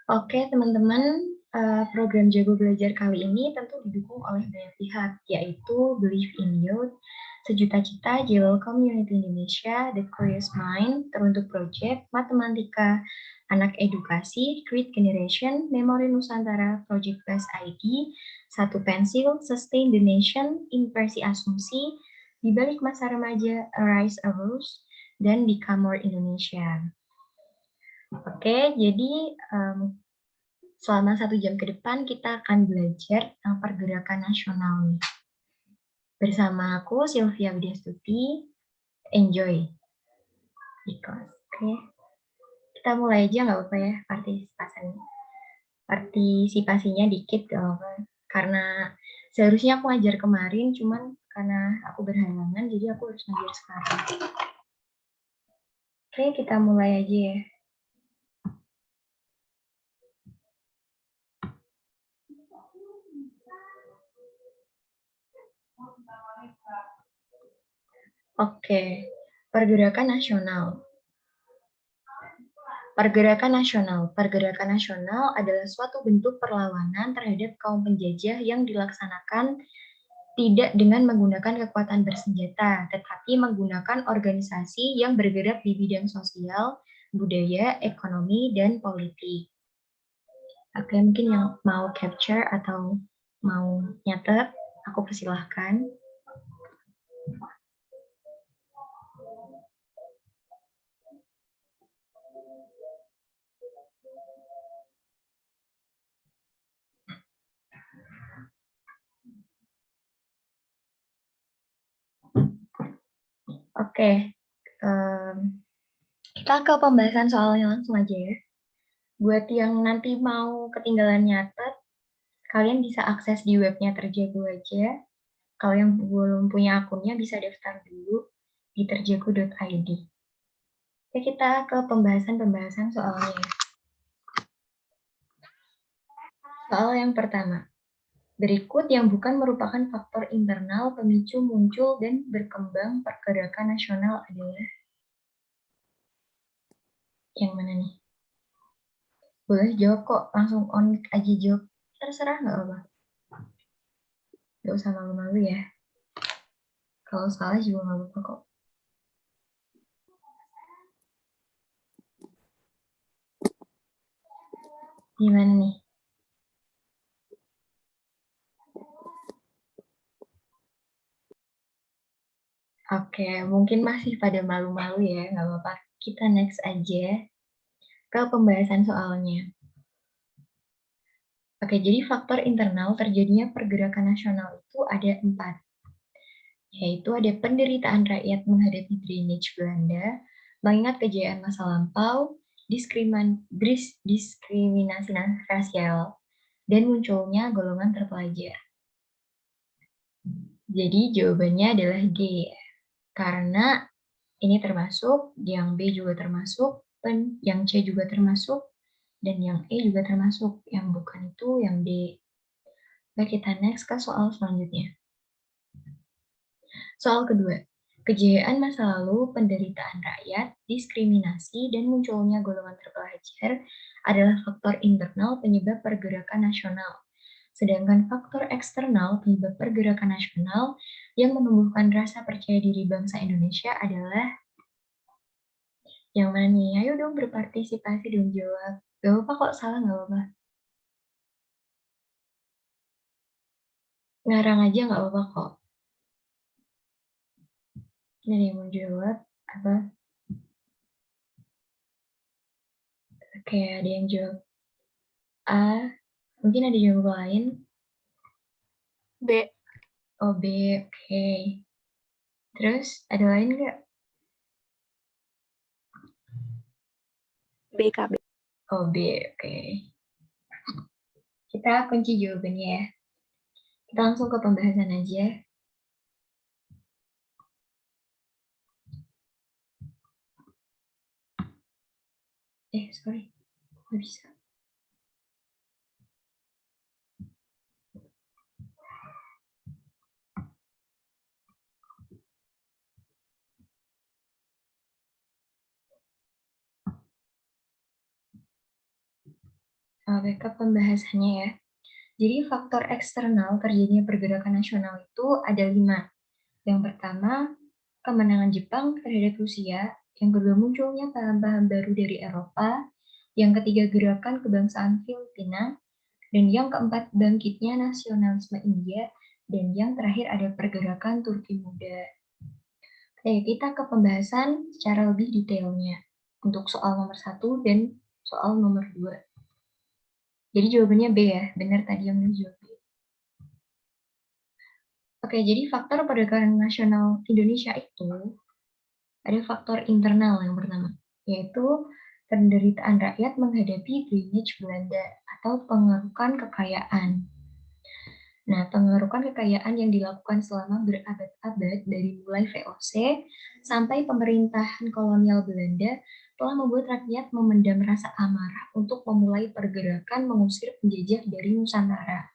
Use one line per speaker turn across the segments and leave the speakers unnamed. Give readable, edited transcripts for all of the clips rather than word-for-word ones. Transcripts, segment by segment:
Oke, teman-teman, program Jago Belajar kali ini tentu didukung oleh banyak pihak, yaitu Believe in Youth, Sejuta Cita, Jewel Community Indonesia, The Curious Mind, Teruntuk Project, Matematika, Anak Edukasi, Create Generation, Memori Nusantara, Project Best ID, Satu Pensil, Sustain the Nation, Inversi Asumsi, Di Balik Masa Remaja, Arise Arose, dan Become More Indonesia. Oke, jadi selama 1 jam ke depan kita akan belajar tentang pergerakan nasional. Bersama aku, Sylvia Widyastuti. Enjoy. Oke. Kita mulai aja nggak apa-apa ya partisipasinya dikit gak apa-apa. Karena seharusnya aku ngajar kemarin, cuman karena aku berhalangan, jadi aku harus ngajar sekarang. Oke, kita mulai aja ya. Oke, pergerakan nasional. Pergerakan nasional adalah suatu bentuk perlawanan terhadap kaum penjajah yang dilaksanakan tidak dengan menggunakan kekuatan bersenjata, tetapi menggunakan organisasi yang bergerak di bidang sosial, budaya, ekonomi, dan politik. Oke, mungkin yang mau capture atau mau nyatet, aku persilahkan. Oke, kita ke pembahasan soalnya langsung aja ya. Buat yang nanti mau ketinggalan nyatet, kalian bisa akses di webnya Terjago aja. Kalau yang belum punya akunnya bisa daftar dulu di terjago.id. Oke, kita ke pembahasan soalnya. Soal yang pertama. Berikut yang bukan merupakan faktor internal pemicu muncul dan berkembang pergerakan nasional adalah yang mana nih? Boleh jawab kok, langsung on aja jawab. Terserah nggak apa-apa. Nggak usah malu-malu ya. Kalau salah juga nggak apa-apa kok. Gimana nih? Oke, mungkin masih pada malu-malu ya, nggak apa-apa. Kita next aja ke pembahasan soalnya. Oke, jadi faktor internal terjadinya pergerakan nasional itu ada 4, yaitu ada penderitaan rakyat menghadapi drainage Belanda, mengingat kejayaan masa lampau, diskriminasi rasial, dan munculnya golongan terpelajar. Jadi jawabannya adalah G, karena ini termasuk, yang B juga termasuk, dan yang C juga termasuk, dan yang E juga termasuk. Yang bukan itu yang D. Baik, kita next ke soal selanjutnya. Soal kedua, kejayaan masa lalu, penderitaan rakyat, diskriminasi, dan munculnya golongan terpelajar adalah faktor internal penyebab pergerakan nasional. Sedangkan faktor eksternal penyebab pergerakan nasional yang menumbuhkan rasa percaya diri bangsa Indonesia adalah yang mana nih? Ayo dong berpartisipasi dong jawab. Gak apa-apa kok, salah gak apa-apa. Ngarang aja gak apa-apa kok. Ini ada yang mau jawab apa? Oke, ada yang jawab A. Mungkin ada jawab lain?
B.
Oh, B. Oke. Terus ada lain nggak?
BKB.
Oh, B, oke. Kita kunci jawabannya ya. Kita langsung ke pembahasan aja. Sorry. Nggak bisa. Ke pembahasannya ya. Jadi faktor eksternal terjadinya pergerakan nasional itu ada 5. Yang pertama, kemenangan Jepang terhadap Rusia. Yang kedua, munculnya paham-paham baru dari Eropa. Yang ketiga, gerakan kebangsaan Filipina. Dan yang keempat, bangkitnya nasionalisme India. Dan yang terakhir ada pergerakan Turki Muda. Oke, kita ke pembahasan secara lebih detailnya. Untuk soal nomor 1 dan soal nomor 2. Jadi jawabannya B ya, benar tadi yang dijawab. Oke, jadi faktor perdagangan nasional Indonesia itu ada faktor internal yang pertama, yaitu penderitaan rakyat menghadapi drainage Belanda atau pengerukan kekayaan. Nah, pengerukan kekayaan yang dilakukan selama berabad-abad dari mulai VOC sampai pemerintahan kolonial Belanda telah membuat rakyat memendam rasa amarah untuk memulai pergerakan mengusir penjajah dari Nusantara.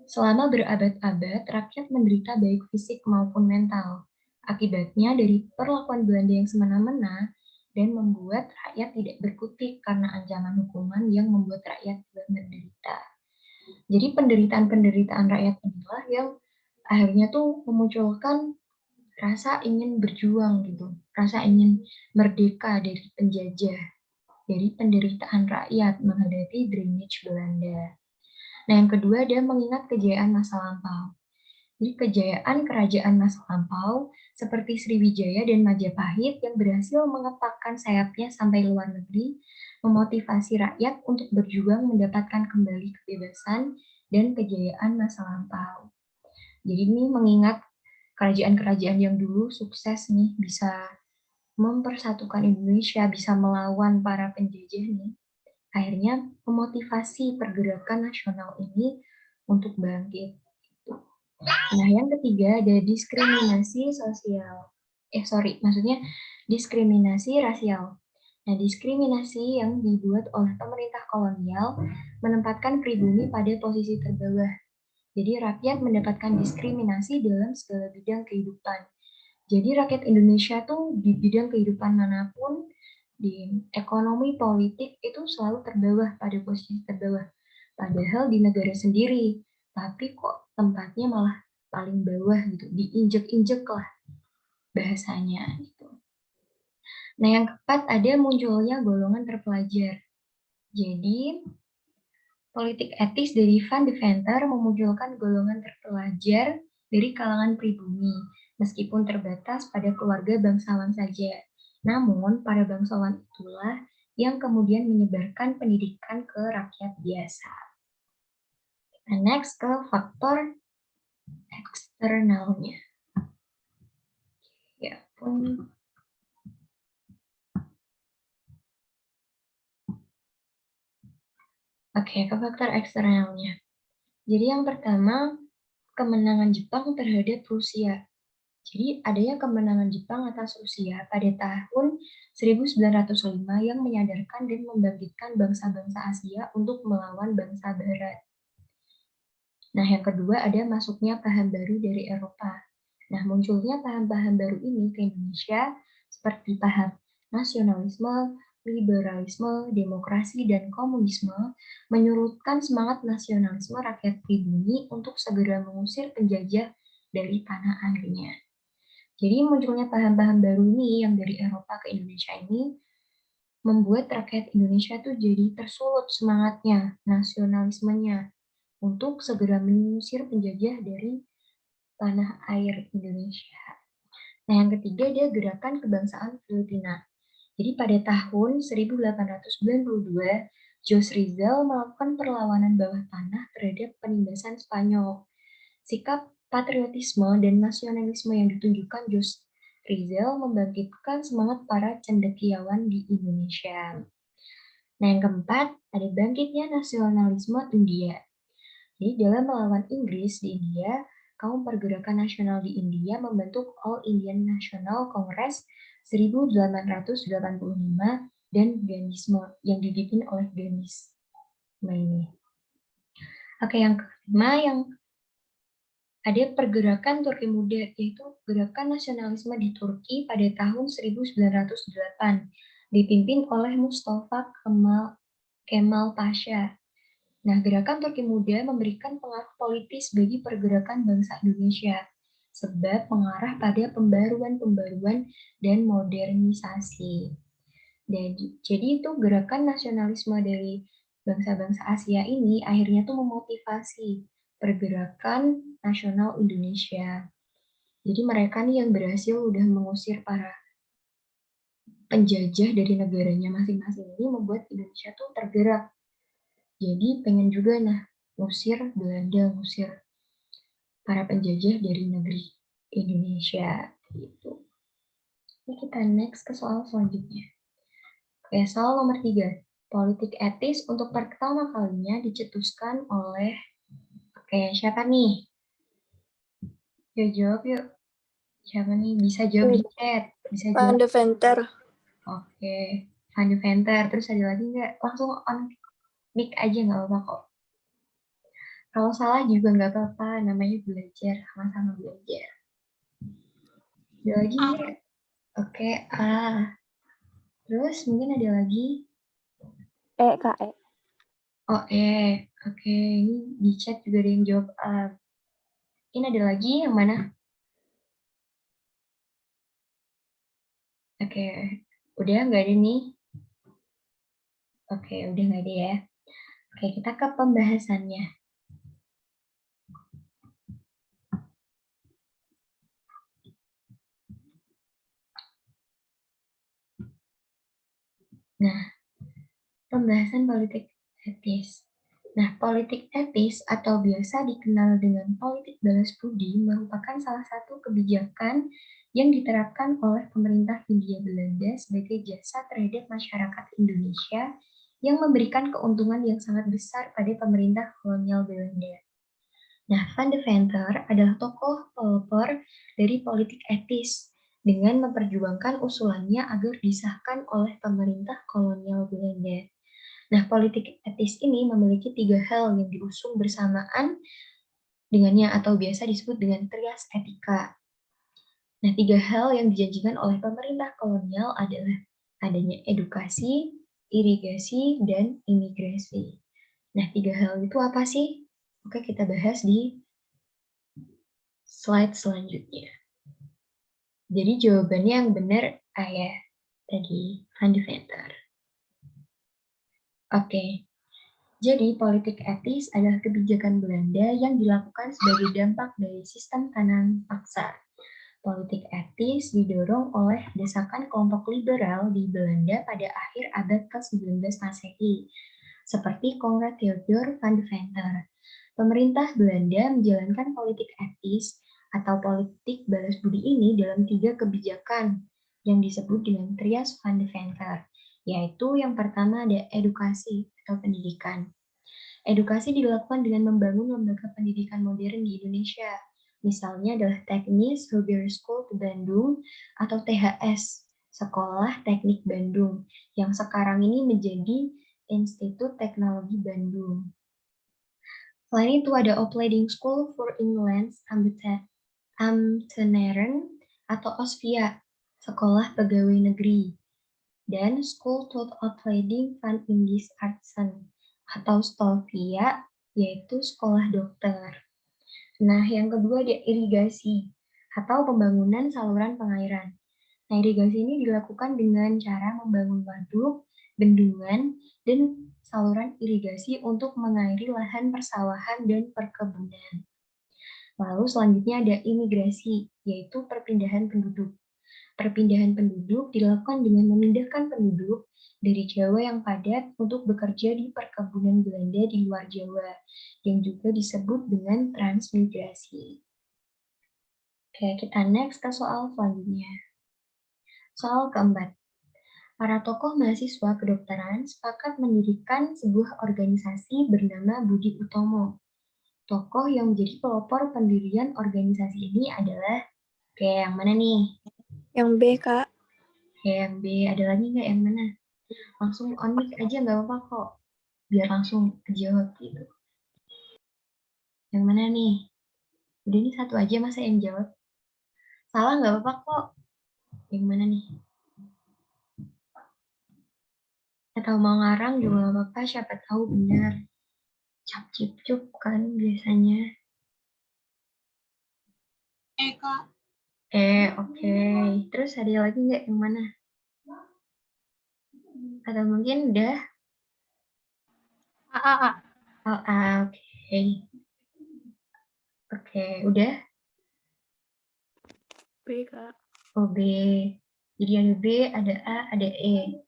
Selama berabad-abad, rakyat menderita baik fisik maupun mental. Akibatnya dari perlakuan Belanda yang semena-mena dan membuat rakyat tidak berkutik karena ancaman hukuman yang membuat rakyat juga menderita. Jadi penderitaan-penderitaan rakyat inilah yang akhirnya tuh memunculkan rasa ingin berjuang gitu, rasa ingin merdeka dari penjajah, dari penderitaan rakyat menghadapi drainage Belanda. Nah, yang kedua, dia mengingat kejayaan masa lampau. Jadi, kejayaan kerajaan masa lampau seperti Sriwijaya dan Majapahit yang berhasil mengepakkan sayapnya sampai luar negeri, memotivasi rakyat untuk berjuang mendapatkan kembali kebebasan dan kejayaan masa lampau. Jadi, ini mengingat kerajaan-kerajaan yang dulu sukses nih bisa mempersatukan Indonesia, bisa melawan para penjajah nih, akhirnya memotivasi pergerakan nasional ini untuk bangkit. Nah, yang ketiga ada diskriminasi sosial. Maksudnya diskriminasi rasial. Nah, diskriminasi yang dibuat oleh pemerintah kolonial menempatkan pribumi pada posisi terbawah. Jadi rakyat mendapatkan diskriminasi dalam segala bidang kehidupan. Jadi rakyat Indonesia tuh di bidang kehidupan manapun, di ekonomi, politik itu selalu terbawah, pada posisi terbawah. Padahal di negara sendiri, tapi kok tempatnya malah paling bawah gitu, diinjek-injek lah bahasanya gitu. Nah, yang keempat ada munculnya golongan terpelajar. Jadi, politik etis dari Van de Venter memunculkan golongan terpelajar dari kalangan pribumi, meskipun terbatas pada keluarga bangsawan saja. Namun, para bangsawan itulah yang kemudian menyebarkan pendidikan ke rakyat biasa. Nah, next ke faktor eksternalnya. Ya pun. Oke, ke faktor eksternalnya. Jadi yang pertama, kemenangan Jepang terhadap Rusia. Jadi adanya kemenangan Jepang atas Rusia pada tahun 1905 yang menyadarkan dan membangkitkan bangsa-bangsa Asia untuk melawan bangsa Barat. Nah, yang kedua ada masuknya paham baru dari Eropa. Nah, munculnya paham-paham baru ini ke Indonesia seperti paham nasionalisme, liberalisme, demokrasi, dan komunisme menyurutkan semangat nasionalisme rakyat pribumi untuk segera mengusir penjajah dari tanah airnya. Jadi munculnya paham-paham baru ini yang dari Eropa ke Indonesia ini membuat rakyat Indonesia tuh jadi tersulut semangatnya, nasionalismenya, untuk segera mengusir penjajah dari tanah air Indonesia. Nah, yang ketiga dia gerakan kebangsaan Filipina. Jadi pada tahun 1892, Jos Rizal melakukan perlawanan bawah tanah terhadap penindasan Spanyol. Sikap patriotisme dan nasionalisme yang ditunjukkan Jos Rizal membangkitkan semangat para cendekiawan di Indonesia. Nah, yang keempat, ada bangkitnya nasionalisme India. Jadi, dalam melawan Inggris di India, kaum pergerakan nasional di India membentuk All Indian National Congress 1885 dan Gandhisme yang dipimpin oleh Gandhi. Nah, ini. Oke, yang kelima yang ada pergerakan Turki Muda, yaitu gerakan nasionalisme di Turki pada tahun 1908, dipimpin oleh Mustafa Kemal Pasha. Nah, gerakan Turki Muda memberikan pengaruh politis bagi pergerakan bangsa Indonesia, sebab mengarah pada pembaruan-pembaruan dan modernisasi. Dan jadi itu gerakan nasionalisme dari bangsa-bangsa Asia ini akhirnya tuh memotivasi pergerakan nasional Indonesia. Jadi mereka nih yang berhasil udah mengusir para penjajah dari negaranya masing-masing ini membuat Indonesia tuh tergerak. Jadi pengen juga ngusir Belanda, ngusir para penjajah dari negeri Indonesia gitu. Ini kita next ke soal selanjutnya. Oke, soal nomor 3. Politik etis untuk pertama kalinya dicetuskan oleh, siapa nih? Yuk jawab yuk. Siapa nih? Bisa jawab di chat. Bisa jawab.
Van de Venter.
Oke, Van de Venter. Terus ada lagi nggak? Langsung on mic aja nggak apa-apa kok. Kalau salah juga nggak apa-apa. Namanya belajar, sama-sama belajar. Ada lagi nggak? Oke, terus mungkin ada lagi.
Kak E.
Oh, oke. Ini di chat juga ada yang jawab A. Ini ada lagi yang mana? Oke, udah nggak ada nih? Oke, udah nggak ada ya. Oke, kita ke pembahasannya. Nah, pembahasan politik etis. Nah, politik etis atau biasa dikenal dengan politik balas budi merupakan salah satu kebijakan yang diterapkan oleh pemerintah Hindia Belanda sebagai jasa terhadap masyarakat Indonesia yang memberikan keuntungan yang sangat besar pada pemerintah kolonial Belanda. Nah, Van de Venter adalah tokoh pelopor dari politik etis dengan memperjuangkan usulannya agar disahkan oleh pemerintah kolonial Belanda. Nah, politik etis ini memiliki 3 hal yang diusung bersamaan dengannya atau biasa disebut dengan trias etika. Nah, 3 hal yang dijanjikan oleh pemerintah kolonial adalah adanya edukasi, irigasi, dan imigrasi. Nah, 3 hal itu apa sih? Oke, kita bahas di slide selanjutnya. Jadi jawabannya yang benar ya tadi Van de Venter. Oke. Jadi, politik etis adalah kebijakan Belanda yang dilakukan sebagai dampak dari sistem tanam paksa. Politik etis didorong oleh desakan kelompok liberal di Belanda pada akhir abad ke-19 Masehi, seperti Konrad Theodor van de Venter. Pemerintah Belanda menjalankan politik etis atau politik balas budi ini dalam 3 kebijakan yang disebut dengan trias van de Venter, yaitu yang pertama ada edukasi atau pendidikan. Edukasi dilakukan dengan membangun lembaga pendidikan modern di Indonesia. Misalnya adalah Teknis Hoger School di Bandung atau THS, Sekolah Teknik Bandung, yang sekarang ini menjadi Institut Teknologi Bandung. Selain itu ada Opleiding School for Inland Ambtenaren atau OSVIA, Sekolah Pegawai Negeri, dan School tot Opleiding van Indische Artsen atau Stovia, yaitu sekolah dokter. Nah, yang kedua ada irigasi atau pembangunan saluran pengairan. Nah, irigasi ini dilakukan dengan cara membangun waduk, bendungan, dan saluran irigasi untuk mengairi lahan persawahan dan perkebunan. Lalu selanjutnya ada imigrasi, yaitu perpindahan penduduk. Perpindahan penduduk dilakukan dengan memindahkan penduduk dari Jawa yang padat untuk bekerja di perkebunan Belanda di luar Jawa, yang juga disebut dengan transmigrasi. Oke, kita next ke soal selanjutnya. Soal keempat. Para tokoh mahasiswa kedokteran sepakat mendirikan sebuah organisasi bernama Budi Utomo. Tokoh yang menjadi pelopor pendirian organisasi ini adalah kayak yang mana nih?
Yang B, Kak.
Kayak yang B, ada lagi nggak yang mana? Langsung on mic aja nggak apa-apa kok. Biar langsung kejawab gitu. Yang mana nih? Udah ini satu aja masa yang jawab? Salah nggak apa-apa kok. Yang mana nih? Atau mau ngarang juga nggak apa-apa, siapa tahu benar. Cap cip cup kan biasanya.
Kak.
Oke. Terus ada lagi nggak yang mana? Atau mungkin udah?
A.
Oh, oke. Oke, udah?
B, Kak.
Oh, B. Jadi ada B, ada A, ada E.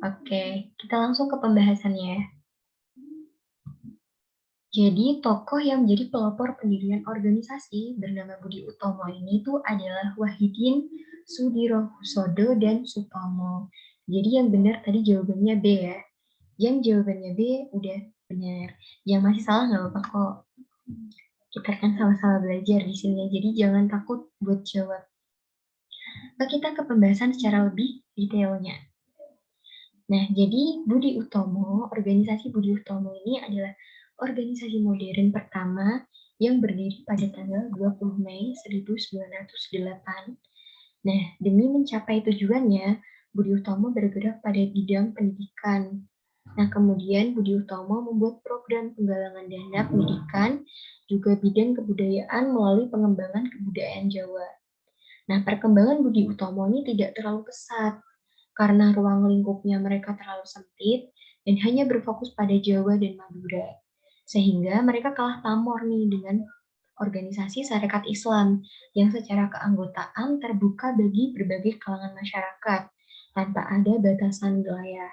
Oke, kita langsung ke pembahasannya. Jadi, tokoh yang menjadi pelopor pendirian organisasi bernama Budi Utomo ini tuh adalah Wahidin Sudirohusodo dan Sutomo. Jadi yang benar tadi jawabannya B ya. Yang jawabannya B udah benar. Yang masih salah nggak apa-apa kok. Kita kan sama-sama belajar di sini, jadi jangan takut buat jawab. Kita ke pembahasan secara lebih detailnya. Nah, jadi Budi Utomo, organisasi Budi Utomo ini adalah organisasi modern pertama yang berdiri pada tanggal 20 Mei 1908. Nah, demi mencapai tujuannya, Budi Utomo bergerak pada bidang pendidikan. Nah, kemudian Budi Utomo membuat program penggalangan dana pendidikan, juga bidang kebudayaan melalui pengembangan kebudayaan Jawa. Nah, perkembangan Budi Utomo ini tidak terlalu pesat, karena ruang lingkupnya mereka terlalu sempit dan hanya berfokus pada Jawa dan Madura. Sehingga mereka kalah pamor nih dengan organisasi Sarekat Islam yang secara keanggotaan terbuka bagi berbagai kalangan masyarakat tanpa ada batasan wilayah.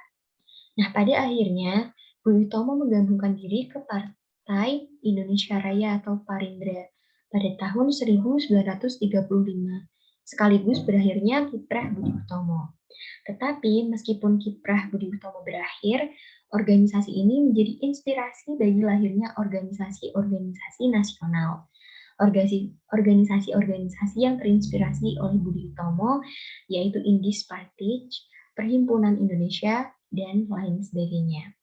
Nah, pada akhirnya Budi Utomo menggabungkan diri ke Partai Indonesia Raya atau Parindra pada tahun 1935, sekaligus berakhirnya kiprah Budi Utomo. Tetapi meskipun kiprah Budi Utomo berakhir, organisasi ini menjadi inspirasi bagi lahirnya organisasi-organisasi nasional. Organisasi-organisasi yang terinspirasi oleh Budi Utomo, yaitu Indis Partij, Perhimpunan Indonesia, dan lain sebagainya.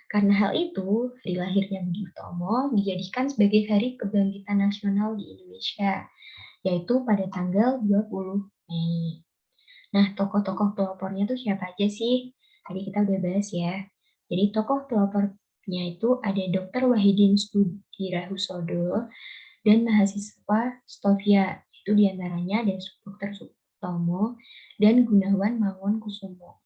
Karena hal itu, hari lahirnya Budi Utomo dijadikan sebagai Hari Kebangkitan Nasional di Indonesia, yaitu pada tanggal 20 Mei. Nah, tokoh-tokoh pelopornya tuh siapa aja sih? Tadi kita udah bahas ya. Jadi tokoh pelopornya itu ada Dr. Wahidin Sudirohusodo dan mahasiswa Stovia. Itu diantaranya ada Dr. Sutomo dan Gunawan Mangunkusumo.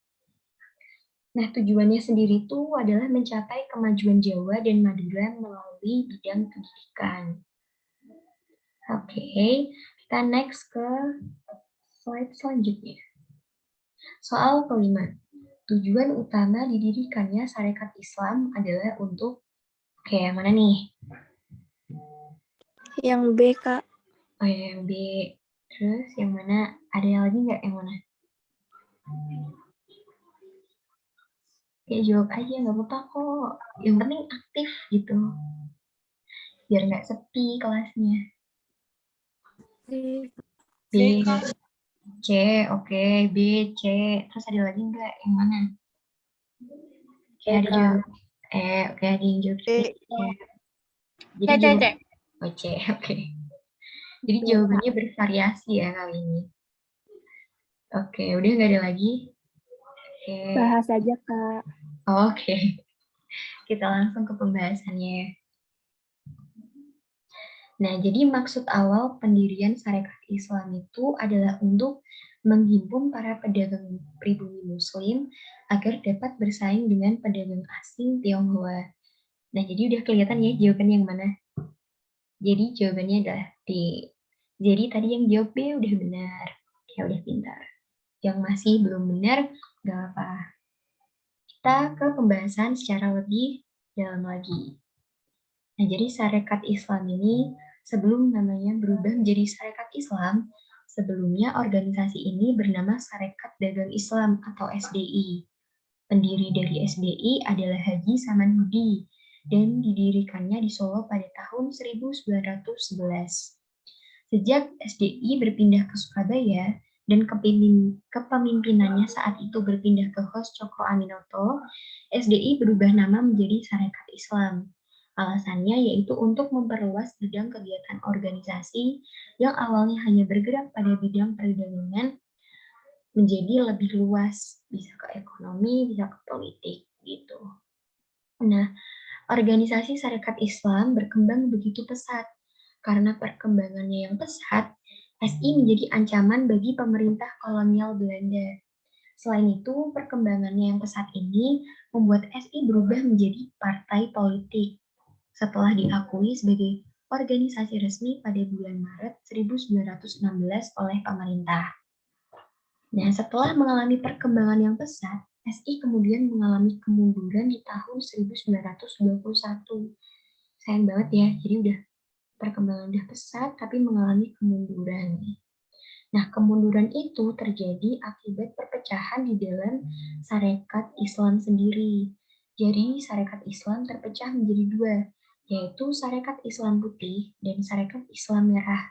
Nah, tujuannya sendiri itu adalah mencapai kemajuan Jawa dan Madura melalui bidang pendidikan. Oke, kita next ke slide selanjutnya. Soal kelima, tujuan utama didirikannya Sarekat Islam adalah untuk kayak mana nih?
Yang B, Kak.
Oh ya, yang B. Terus yang mana? Ada yang lagi nggak yang mana? Kayak jawab aja, nggak apa-apa kok. Yang penting aktif gitu. Biar nggak sepi kelasnya.
B.
B, C, oke. B, C. Terus ada lagi nggak? Yang mana? Kayak ada jawab. Oke, ada yang jawab C. Jadi jawab. Oh, C, oke. Jadi jawabannya bervariasi ya kali ini. Oke, udah nggak ada lagi? Oke.
Bahas aja, Kak.
Oke. Kita langsung ke pembahasannya. Nah, jadi maksud awal pendirian Sarekat Islam itu adalah untuk menghimpun para pedagang pribumi Muslim agar dapat bersaing dengan pedagang asing Tionghoa. Nah, jadi udah kelihatan ya jawabannya yang mana? Jadi jawabannya adalah D. Jadi tadi yang jawab B udah benar. Ya udah pintar. Yang masih belum benar, nggak apa. Kita ke pembahasan secara lebih dalam lagi. Nah, jadi Sarekat Islam ini sebelum namanya berubah menjadi Sarekat Islam. Sebelumnya organisasi ini bernama Sarekat Dagang Islam atau SDI. Pendiri dari SDI adalah Haji Samanhudi dan didirikannya di Solo pada tahun 1911. Sejak SDI berpindah ke Surabaya dan kepemimpinannya saat itu berpindah ke Hos Cokro Aminoto, SDI berubah nama menjadi Sarekat Islam. Alasannya yaitu untuk memperluas bidang kegiatan organisasi yang awalnya hanya bergerak pada bidang perdagangan menjadi lebih luas, bisa ke ekonomi, bisa ke politik, gitu. Nah, organisasi Sarekat Islam berkembang begitu pesat. Karena perkembangannya yang pesat, SI menjadi ancaman bagi pemerintah kolonial Belanda. Selain itu, perkembangannya yang pesat ini membuat SI berubah menjadi partai politik setelah diakui sebagai organisasi resmi pada bulan Maret 1916 oleh pemerintah. Nah, setelah mengalami perkembangan yang pesat, SI kemudian mengalami kemunduran di tahun 1921. Sayang banget ya, jadi udah perkembangan udah pesat tapi mengalami kemunduran. Nah, kemunduran itu terjadi akibat perpecahan di dalam Sarekat Islam sendiri. Jadi, Sarekat Islam terpecah menjadi dua, yaitu Sarekat Islam Putih dan Sarekat Islam Merah.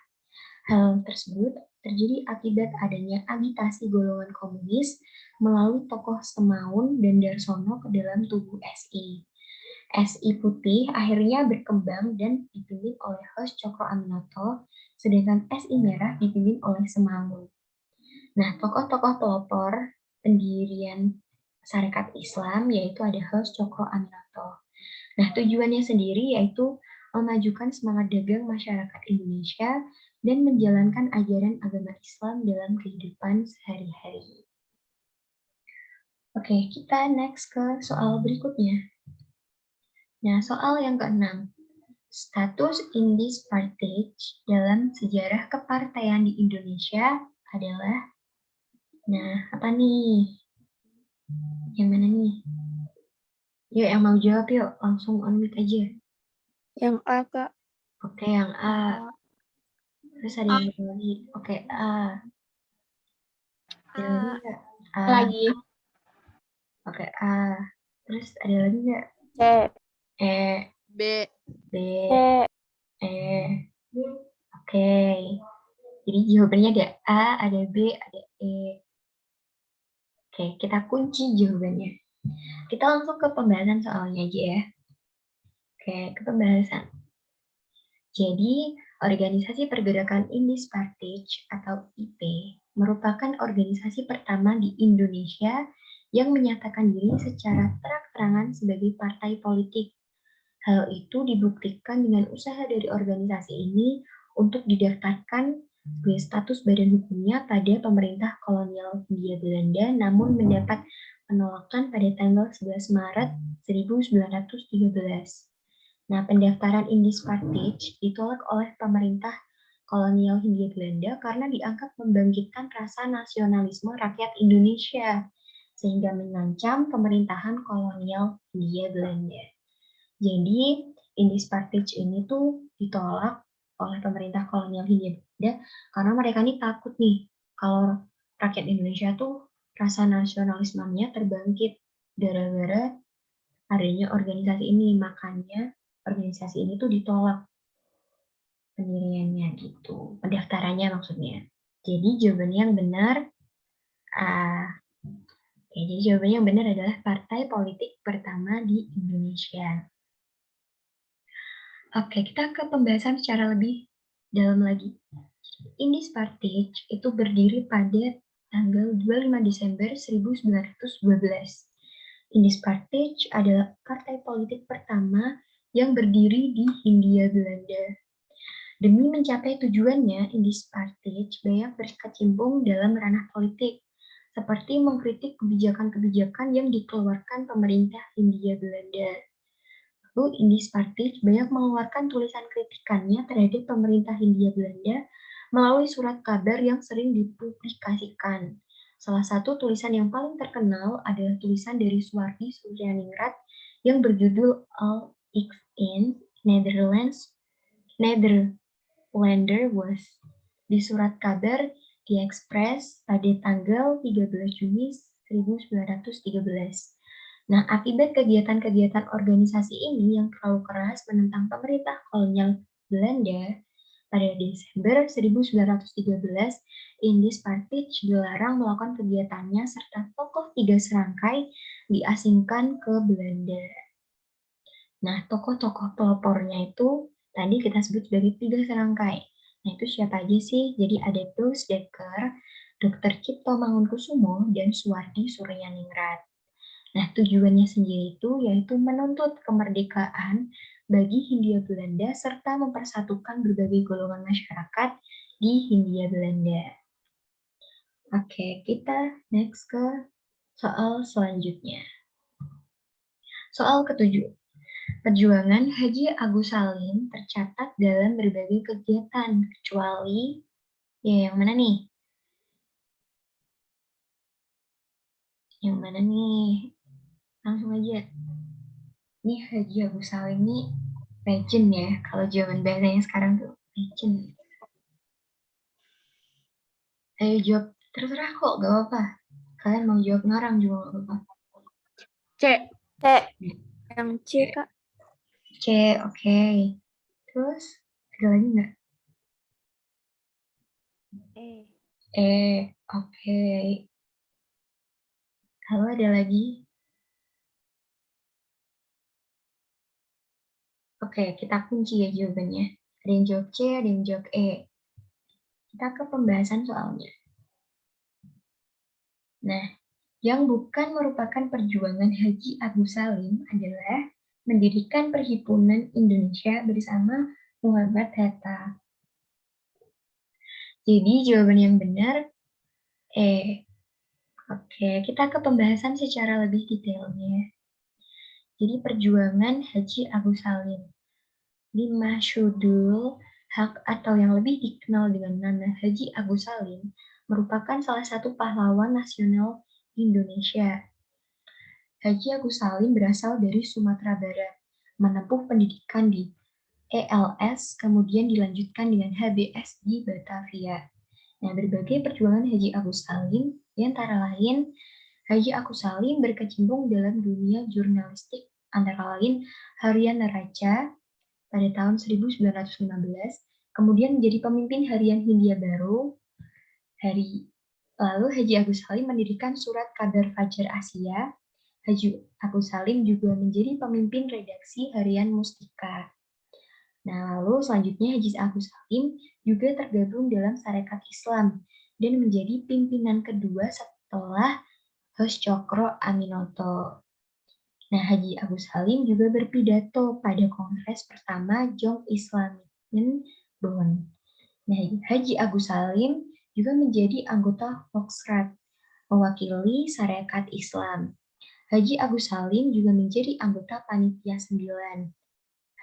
Hal tersebut terjadi akibat adanya agitasi golongan komunis melalui tokoh Semaun dan Darsono ke dalam tubuh SI. SI Putih akhirnya berkembang dan dipimpin oleh Hos Cokro Aminoto, sedangkan SI Merah dipimpin oleh Semaun. Nah, tokoh-tokoh pelopor pendirian Sarekat Islam yaitu ada Hos Cokro Aminoto. Nah, tujuannya sendiri yaitu memajukan semangat dagang masyarakat Indonesia dan menjalankan ajaran agama Islam dalam kehidupan sehari-hari. Oke, kita next ke soal berikutnya. Nah, soal yang keenam. Status Indis Partage dalam sejarah kepartaian di Indonesia adalah, nah, apa nih? Yang mana nih? Yuk, yang mau jawab yuk, langsung on-mic aja.
Yang A, Kak.
Oke, yang A. Terus ada yang lagi. Oke, A. Ada lagi nggak? A.
Lagi.
Oke, A. Terus ada lagi nggak?
C.
E.
B.
B.
C.
E. Oke. Jadi jawabannya ada A, ada B, ada E. Oke, kita kunci jawabannya. Kita langsung ke pembahasan soalnya aja ya. Oke, ke pembahasan. Jadi, Organisasi Pergerakan Indis Partage atau IP merupakan organisasi pertama di Indonesia yang menyatakan diri secara terang-terangan sebagai partai politik. Hal itu dibuktikan dengan usaha dari organisasi ini untuk didaftarkan sebagai status badan hukumnya pada pemerintah kolonial Hindia Belanda, namun mendapat penolakan pada tanggal 11 Maret 1913. Nah, pendaftaran Indis Partage ditolak oleh pemerintah kolonial Hindia Belanda karena dianggap membangkitkan rasa nasionalisme rakyat Indonesia, sehingga mengancam pemerintahan kolonial Hindia Belanda. Jadi, Indis Partage ini tuh ditolak oleh pemerintah kolonial Hindia Belanda karena mereka ini takut nih kalau rakyat Indonesia tuh rasa nasionalismenya terbangkit gara-gara adanya organisasi ini. Makanya organisasi ini tuh ditolak pendiriannya gitu, pendaftarannya maksudnya. Jadi jawabannya yang benar, jadi jawabannya yang benar adalah partai politik pertama di Indonesia. Oke, kita ke pembahasan secara lebih dalam lagi. Indis Partage itu berdiri pada tanggal 25 Desember 1912. Indis Partage adalah partai politik pertama yang berdiri di Hindia Belanda. Demi mencapai tujuannya, Indis Partage banyak berkecimpung dalam ranah politik, seperti mengkritik kebijakan-kebijakan yang dikeluarkan pemerintah Hindia Belanda. Lalu Indis Partage banyak mengeluarkan tulisan kritikannya terhadap pemerintah Hindia Belanda melalui surat kabar yang sering dipublikasikan. Salah satu tulisan yang paling terkenal adalah tulisan dari Suwardi Suryaningrat yang berjudul All X in Netherlands, Nether Lander was. Di surat kabar di Express pada tanggal 13 Juni 1913. Nah, akibat kegiatan-kegiatan organisasi ini yang terlalu keras menentang pemerintah kolonial Belanda, pada Desember 1913, Indies Partij dilarang melakukan kegiatannya serta tokoh tiga serangkai diasingkan ke Belanda. Nah, tokoh-tokoh pelopornya itu tadi kita sebut sebagai tiga serangkai. Nah, itu siapa aja sih? Jadi ada Tuls Dekker, Dr. Cipto Mangunkusumo, dan Suwardi Suryaningrat. Nah, tujuannya sendiri itu yaitu menuntut kemerdekaan bagi Hindia Belanda serta mempersatukan berbagai golongan masyarakat di Hindia Belanda. Oke, kita next ke soal selanjutnya. Soal ketujuh. Perjuangan Haji Agus Salim tercatat dalam berbagai kegiatan, kecuali ya yang mana nih? Yang mana nih? Langsung aja. Ini Haji Agus Salim ini legend ya, kalau zaman bahasanya sekarang tuh legend. Ayo jawab, terserah kok, gak apa-apa. Kalian mau jawab ngarang juga gak apa-apa.
C. Yang C, Kak.
C, oke. Terus, ada lagi nggak? Oke. Kalau ada lagi? Oke, kita kunci ya jawabannya. Ada yang jawab C, ada yang jawab E. Kita ke pembahasan soalnya. Nah, yang bukan merupakan perjuangan Haji Agus Salim adalah mendirikan Perhimpunan Indonesia bersama Muhammad Hatta. Jadi jawaban yang benar E. Oke, kita ke pembahasan secara lebih detailnya. Jadi perjuangan Haji Agus Salim. Di Masyhudul Haq atau yang lebih dikenal dengan nama Haji Agus Salim merupakan salah satu pahlawan nasional Indonesia. Haji Agus Salim berasal dari Sumatera Barat, menempuh pendidikan di ELS, kemudian dilanjutkan dengan HBS di Batavia. Nah, berbagai perjuangan Haji Agus Salim, di antara lain, Haji Agus Salim berkecimpung dalam dunia jurnalistik, antara lain Harian Neraca pada tahun 1915, kemudian menjadi pemimpin Harian Hindia Baru, lalu Haji Agus Salim mendirikan Surat Kabar Fajar Asia. Haji Agus Salim juga menjadi pemimpin redaksi Harian Mustika. Nah, lalu selanjutnya Haji Agus Salim juga tergabung dalam Sarekat Islam dan menjadi pimpinan kedua setelah Hos Cokro Aminoto. Nah, Haji Agus Salim juga berpidato pada Kongres pertama Jong Islamic Bonn. Nah, Haji Agus Salim juga menjadi anggota Volksrat, mewakili Sarekat Islam. Haji Agus Salim juga menjadi anggota Panitia 9.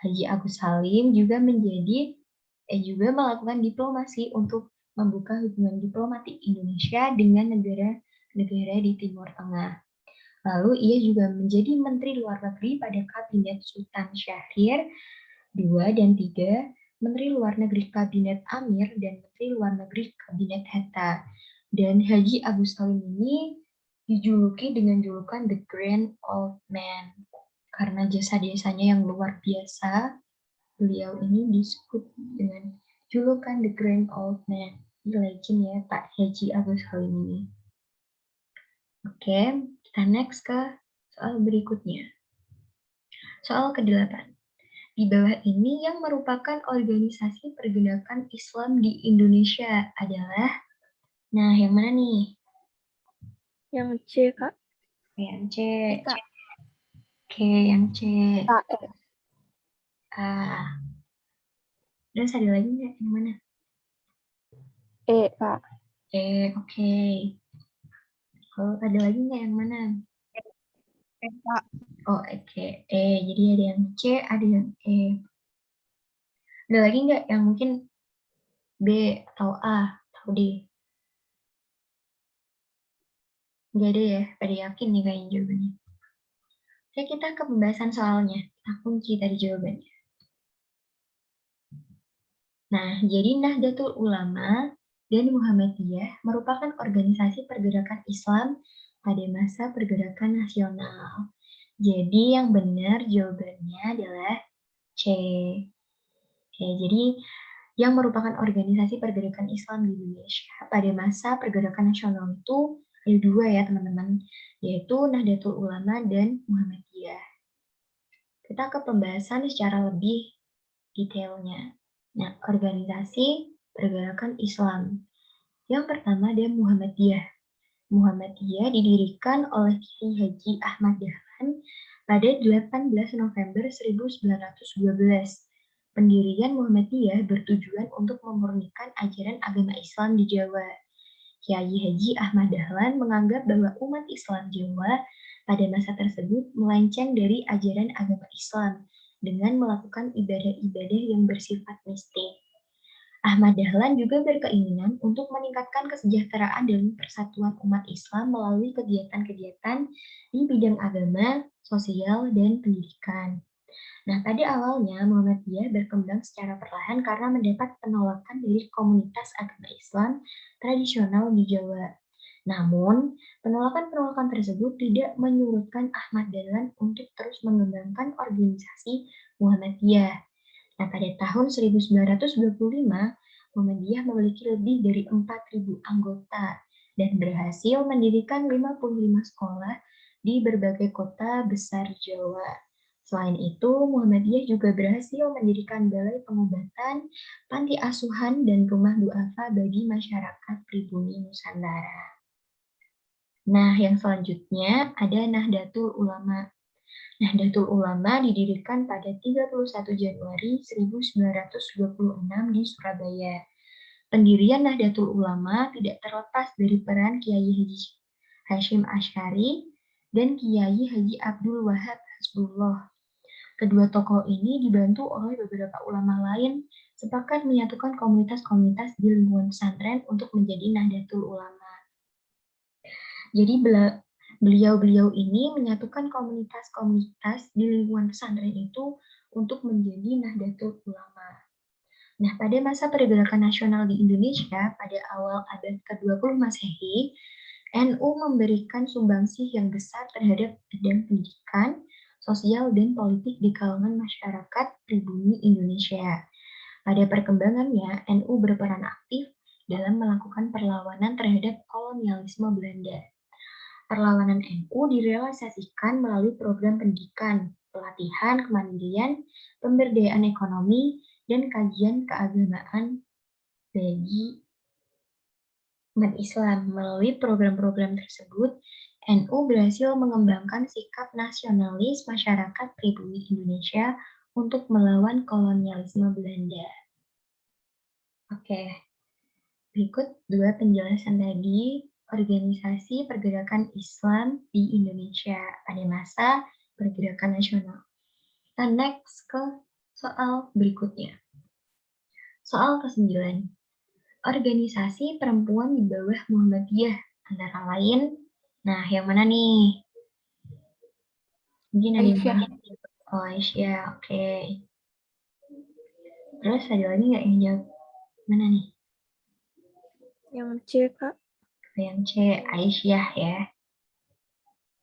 Haji Agus Salim juga melakukan diplomasi untuk membuka hubungan diplomatik Indonesia dengan negara-negara di Timur Tengah. Lalu ia juga menjadi Menteri Luar Negeri pada Kabinet Sultan Syahrir II dan III, Menteri Luar Negeri Kabinet Amir, dan Menteri Luar Negeri Kabinet Hatta. Dan Haji Agus Salim ini dijuluki dengan julukan The Grand Old Man. Karena jasa-jasanya yang luar biasa, beliau ini disebut dengan julukan The Grand Old Man. Ini legend ya Pak Haji Agus Salim ini. Oke, kita next ke soal berikutnya. Soal ke-8. Di bawah ini yang merupakan organisasi pergerakan Islam di Indonesia adalah, nah yang mana nih?
Yang C, Kak.
Yang C.
Kak.
Oke, yang C.
A.
Terus ada lagi nggak? Yang mana?
E, Kak.
E, oke. Kalau ada lagi nggak yang mana?
E, Kak.
Oh, oke. E, jadi ada yang C, ada yang E. Ada lagi nggak yang mungkin B atau A atau D? Nggak ada ya? Pada yakin nih kayaknya jawabannya. Oke, kita ke pembahasan soalnya. Kita kunci tadi jawabannya. Nah, jadi Nahdlatul Ulama dan Muhammadiyah merupakan organisasi pergerakan Islam pada masa pergerakan nasional. Jadi yang benar jawabannya adalah C. Oke, jadi yang merupakan organisasi pergerakan Islam di Indonesia pada masa pergerakan nasional itu ada dua ya teman-teman, yaitu Nahdlatul Ulama dan Muhammadiyah. Kita ke pembahasan secara lebih detailnya. Nah, organisasi pergerakan Islam. Yang pertama ada Muhammadiyah. Muhammadiyah didirikan oleh Kiai Haji Ahmad Dahlan pada 18 November 1912. Pendirian Muhammadiyah bertujuan untuk memurnikan ajaran agama Islam di Jawa. Kiai Haji Ahmad Dahlan menganggap bahwa umat Islam Jawa pada masa tersebut melenceng dari ajaran agama Islam dengan melakukan ibadah-ibadah yang bersifat mistik. Ahmad Dahlan juga berkeinginan untuk meningkatkan kesejahteraan dan persatuan umat Islam melalui kegiatan-kegiatan di bidang agama, sosial, dan pendidikan. Nah, pada awalnya Muhammadiyah berkembang secara perlahan karena mendapat penolakan dari komunitas agama Islam tradisional di Jawa. Namun, penolakan-penolakan tersebut tidak menyurutkan Ahmad Dahlan untuk terus mengembangkan organisasi Muhammadiyah. Nah, pada tahun 1925, Muhammadiyah memiliki lebih dari 4.000 anggota dan berhasil mendirikan 55 sekolah di berbagai kota besar Jawa. Selain itu, Muhammadiyah juga berhasil mendirikan balai pengobatan, panti asuhan, dan rumah duafa bagi masyarakat pribumi Nusantara. Nah, yang selanjutnya ada Nahdlatul Ulama. Nahdlatul Ulama didirikan pada 31 Januari 1926 di Surabaya. Pendirian Nahdlatul Ulama tidak terlepas dari peran Kiai Haji Hashim Asy'ari dan Kiai Haji Abdul Wahab Hasbullah. Kedua tokoh ini dibantu oleh beberapa ulama lain sepakat menyatukan komunitas-komunitas di lingkungan pesantren untuk menjadi Nahdlatul Ulama. Jadi beliau-beliau ini menyatukan komunitas-komunitas di lingkungan pesantren itu untuk menjadi Nahdlatul Ulama. Nah, pada masa pergerakan nasional di Indonesia pada awal abad ke-20 Masehi, NU memberikan sumbangsih yang besar terhadap bidang pendidikan, sosial, dan politik di kalangan masyarakat pribumi Indonesia. Pada perkembangannya, NU berperan aktif dalam melakukan perlawanan terhadap kolonialisme Belanda. Perlawanan NU direalisasikan melalui program pendidikan, pelatihan kemandirian, pemberdayaan ekonomi, dan kajian keagamaan bagi umat Islam. Melalui program-program tersebut, NU berhasil mengembangkan sikap nasionalis masyarakat pribumi Indonesia untuk melawan kolonialisme Belanda. Oke, berikut dua penjelasan tadi organisasi pergerakan Islam di Indonesia pada masa pergerakan nasional. Kita next ke soal berikutnya. Soal ke-9. Organisasi perempuan di bawah Muhammadiyah antara lain, nah yang mana nih? Mungkin ada yang
Aisyah.
Oh, Aisyah, oke. Terus ada lagi nggak yang jawab? Mana nih?
Yang C, Kak.
Yang C, Aisyah ya.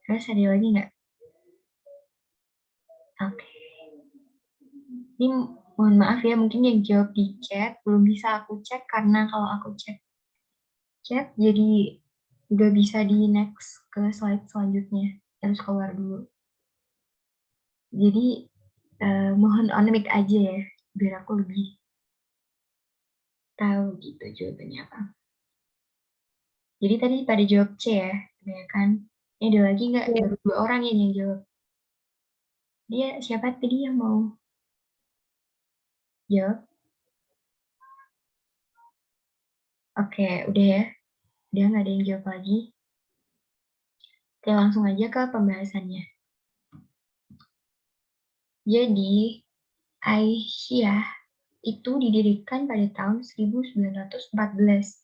Terus ada lagi nggak? Oke. Ini mohon maaf ya, mungkin yang jawab di chat belum bisa aku cek karena kalau aku cek chat jadi nggak bisa di next ke slide selanjutnya. Harus keluar dulu. Jadi mohon on mic aja ya, biar aku lebih tahu gitu jawabannya apa. Jadi tadi pada jawab C ya, kebanyakan. Ini ada lagi nggak?
Ya.
Baru 2 orang yang jawab. Dia siapa tadi yang mau jawab? Oke, udah ya. Udah nggak ada yang jawab lagi. Oke, langsung aja ke pembahasannya. Jadi, Aisyah itu didirikan pada tahun 1914.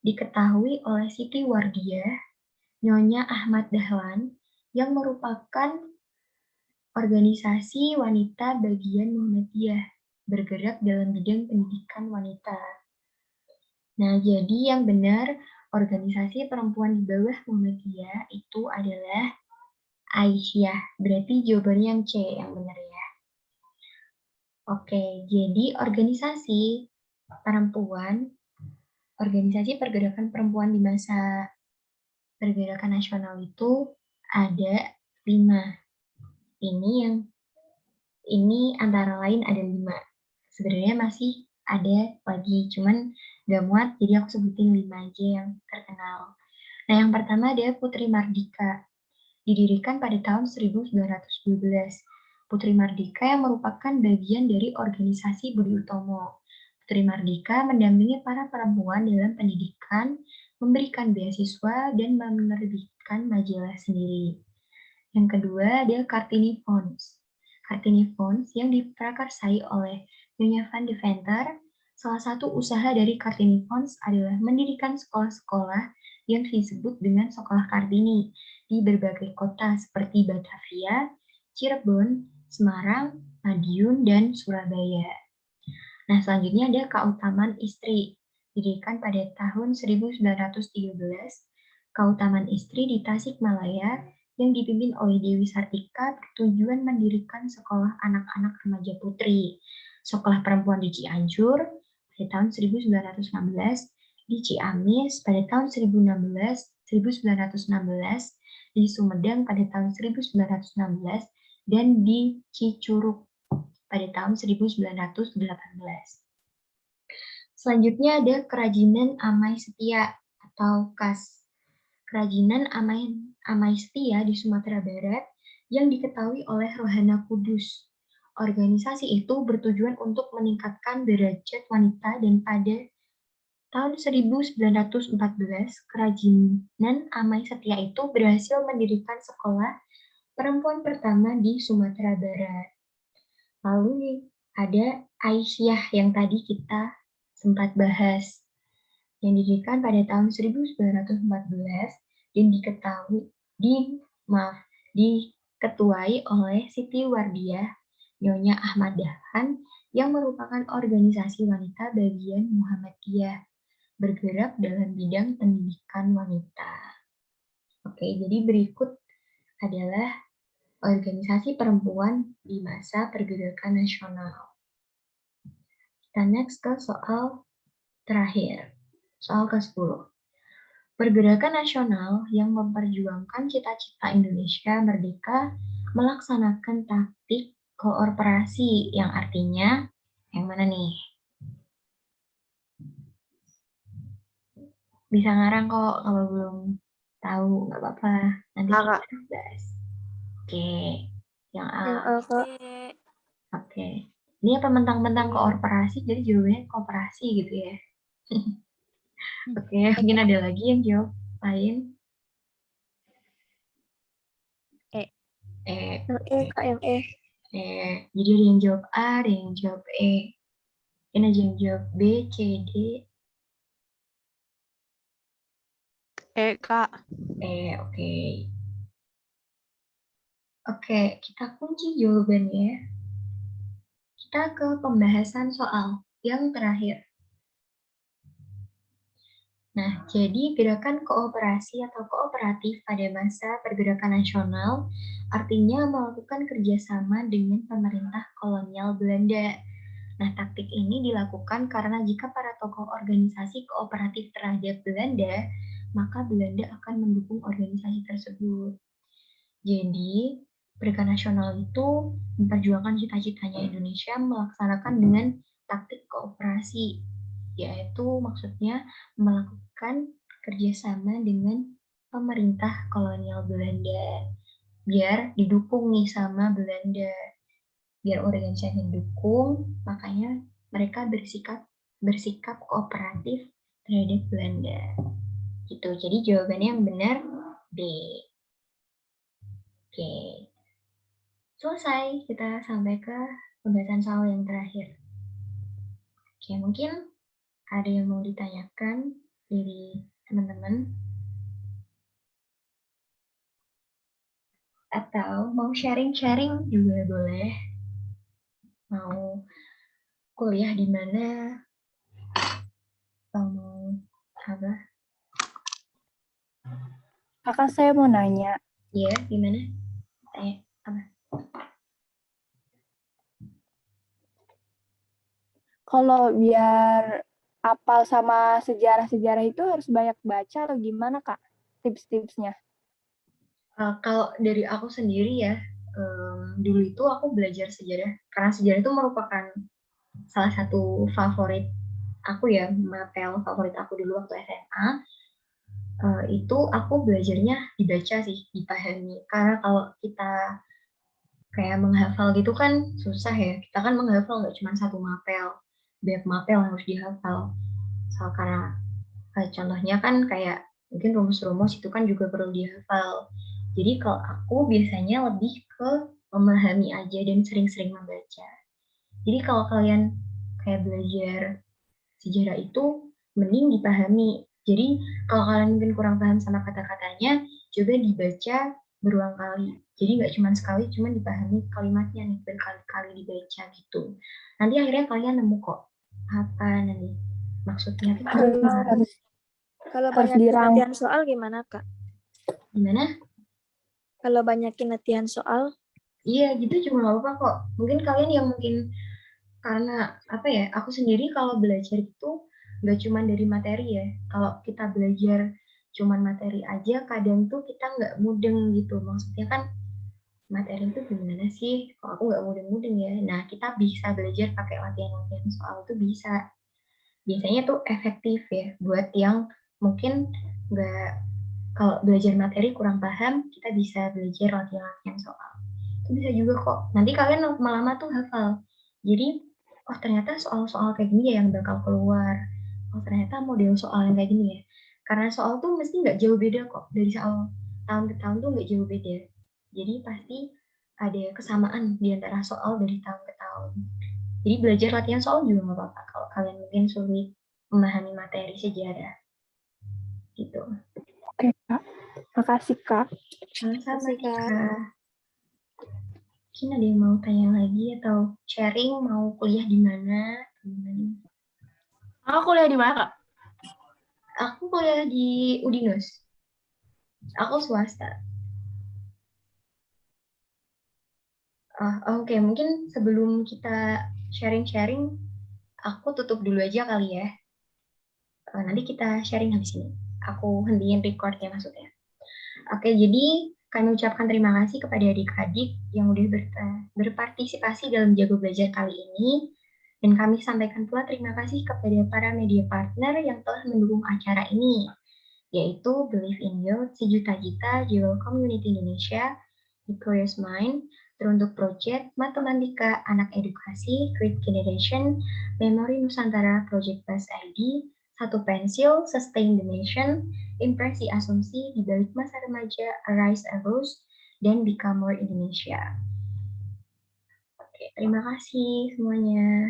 Diketahui oleh Siti Wardiah, Nyonya Ahmad Dahlan, yang merupakan organisasi wanita bagian Muhammadiyah. bergerak dalam bidang pendidikan wanita. Nah, jadi yang benar, organisasi perempuan di bawah Muhammadiyah itu adalah Aisyah. Berarti jawabannya yang C yang benar ya. Oke, jadi organisasi pergerakan perempuan di masa pergerakan nasional itu ada 5. Ini antara lain ada 5. Sebenarnya masih ada lagi, cuman gak muat, jadi aku sebutin 5 aja yang terkenal. Nah, yang pertama ada Putri Mardika. Didirikan pada tahun 1912. Putri Mardika yang merupakan bagian dari organisasi Budi Utomo. Putri Mardika mendampingi para perempuan dalam pendidikan, memberikan beasiswa, dan menerbitkan majalah sendiri. Yang kedua ada Kartini Fonds. Kartini Fonds yang diprakarsai oleh Nyonya Van de Venter. Salah satu usaha dari Kartini Fonds adalah mendirikan sekolah-sekolah yang disebut dengan Sekolah Kartini di berbagai kota seperti Batavia, Cirebon, Semarang, Madiun, dan Surabaya. Nah, selanjutnya ada Keutamaan Istri. Didirikan pada tahun 1913, Keutamaan Istri di Tasikmalaya yang dipimpin oleh Dewi Sartika bertujuan mendirikan sekolah anak-anak remaja putri. Sekolah perempuan di Cianjur pada tahun 1916, di Ciamis pada tahun 1916, di Sumedang pada tahun 1916, dan di Cicurug pada tahun 1918. Selanjutnya ada Kerajinan Amai Setia atau KAS. Kerajinan Amai Setia di Sumatera Barat yang diketahui oleh Rohana Kudus. Organisasi itu bertujuan untuk meningkatkan derajat wanita dan pada tahun 1914, Kerajinan Amai Setia itu berhasil mendirikan sekolah perempuan pertama di Sumatera Barat. Lalu ada Aisyah yang tadi kita sempat bahas, yang didirikan pada tahun 1914 dan diketuai oleh Siti Wardiah Nyonya Ahmad Dahlan yang merupakan organisasi wanita bagian Muhammadiyah bergerak dalam bidang pendidikan wanita. Oke, jadi berikut adalah organisasi perempuan di masa pergerakan nasional. Kita next ke soal terakhir, soal ke-10. Pergerakan nasional yang memperjuangkan cita-cita Indonesia merdeka melaksanakan taktik kooperasi yang artinya yang mana nih? Bisa ngarang kok kalau belum tahu, nggak apa-apa. Nanti kita bahas. Oke, yang A.
Yang A, Kak.
Oke. Ini apa mentang-mentang kooperasi, jadi jawabannya kooperasi gitu ya. Oke, mungkin ada lagi yang jawab lain.
Yang E, Kak, yang E.
Jadi ada yang jawab A, ada yang jawab E. Mungkin ada yang jawab B, C, D.
Kak.
Oke. Oke, kita kunci jawabannya. Kita ke pembahasan soal yang terakhir. Nah, jadi gerakan kooperasi atau kooperatif pada masa pergerakan nasional artinya melakukan kerjasama dengan pemerintah kolonial Belanda. Nah, taktik ini dilakukan karena jika para tokoh organisasi kooperatif terhadap Belanda, maka Belanda akan mendukung organisasi tersebut. Jadi, Gerakan Nasional itu memperjuangkan cita-citanya Indonesia melaksanakan dengan taktik kooperasi, yaitu maksudnya melakukan kerjasama dengan pemerintah kolonial Belanda, biar didukung nih sama Belanda. Biar organisasi didukung, makanya mereka bersikap kooperatif terhadap Belanda. Gitu. Jadi jawabannya yang benar B. Oke. Selesai, kita sampai ke pembahasan soal yang terakhir. Oke, mungkin ada yang mau ditanyakan dari teman-teman? Atau mau sharing-sharing juga boleh. Mau kuliah di mana, mau apa?
Kakak, saya mau nanya.
Iya, di mana? Apa?
Kalau biar apal sama sejarah-sejarah itu harus banyak baca atau gimana, Kak? Tips-tipsnya.
Kalau dari aku sendiri ya, dulu itu aku belajar sejarah karena sejarah itu merupakan salah satu favorit aku ya, materi favorit aku dulu waktu SMA. Itu aku belajarnya dibaca sih, dipahami. Karena kalau kita kayak menghafal gitu kan susah ya. Kita kan menghafal nggak cuma satu mapel, banyak mapel yang harus dihafal. Karena contohnya kan kayak mungkin rumus-rumus itu kan juga perlu dihafal. Jadi kalau aku biasanya lebih ke memahami aja dan sering-sering membaca. Jadi kalau kalian kayak belajar sejarah itu mending dipahami. Jadi kalau kalian mungkin kurang paham sama kata-katanya, coba dibaca berulang kali. Jadi nggak cuma sekali, cuma dipahami kalimatnya nih berkali-kali dibaca gitu. Nanti akhirnya kalian nemu kok apa nanti maksudnya itu apa.
Kalau
Harus
banyakin
dirang.
latihan soal gimana, Kak?
Gimana?
Kalau banyakin latihan soal,
Iya gitu juga nggak apa-apa kok. Mungkin kalian yang mungkin karena apa ya? Aku sendiri kalau belajar itu nggak cuma dari materi ya. Kalau kita belajar cuma materi aja, kadang tuh kita nggak mudeng gitu. Maksudnya kan materi itu gimana sih? Kalau aku nggak mudeng-mudeng ya. Nah kita bisa belajar pakai latihan-latihan soal itu bisa. Biasanya tuh efektif ya buat yang mungkin nggak kalau belajar materi kurang paham, kita bisa belajar latihan-latihan soal. Itu bisa juga kok. Nanti kalian lama-lama tuh hafal. Jadi, oh ternyata soal-soal kayak gini ya yang bakal keluar. Oh ternyata model soal yang kayak gini ya. Karena soal tuh mesti nggak jauh beda kok. Dari soal tahun ke tahun tuh nggak jauh beda. Jadi pasti ada kesamaan di antara soal dari tahun ke tahun. Jadi belajar latihan soal juga nggak apa-apa kalau kalian mungkin sulit memahami materi sejarah. Gitu.
Oke, Kak. Makasih, Kak.
Sama-sama,
Kasih, Kak.
Kak. Mungkin ada yang mau tanya lagi atau sharing mau kuliah di mana?
Aku kuliah di mana, Kak?
Aku kuliah di Udinus. Aku swasta. Oke, mungkin sebelum kita sharing-sharing, aku tutup dulu aja kali ya. Nanti kita sharing habis ini. Aku hentiin record ya maksudnya. Oke, jadi kami ucapkan terima kasih kepada adik-adik yang udah berpartisipasi dalam Jago Belajar kali ini. Dan kami sampaikan pula terima kasih kepada para media partner yang telah mendukung acara ini, yaitu Believe in Youth, Sejuta Cita, Jewel Community Indonesia, The Curious Mind, teruntuk Project Matematika Anak Edukasi, Great Generation, Memori Nusantara Project Bus ID, Satu Pensil, Sustain the Nation, Impresi Asumsi di balik masa remaja, Arise Arose, dan Become More Indonesia. Oke, terima kasih semuanya.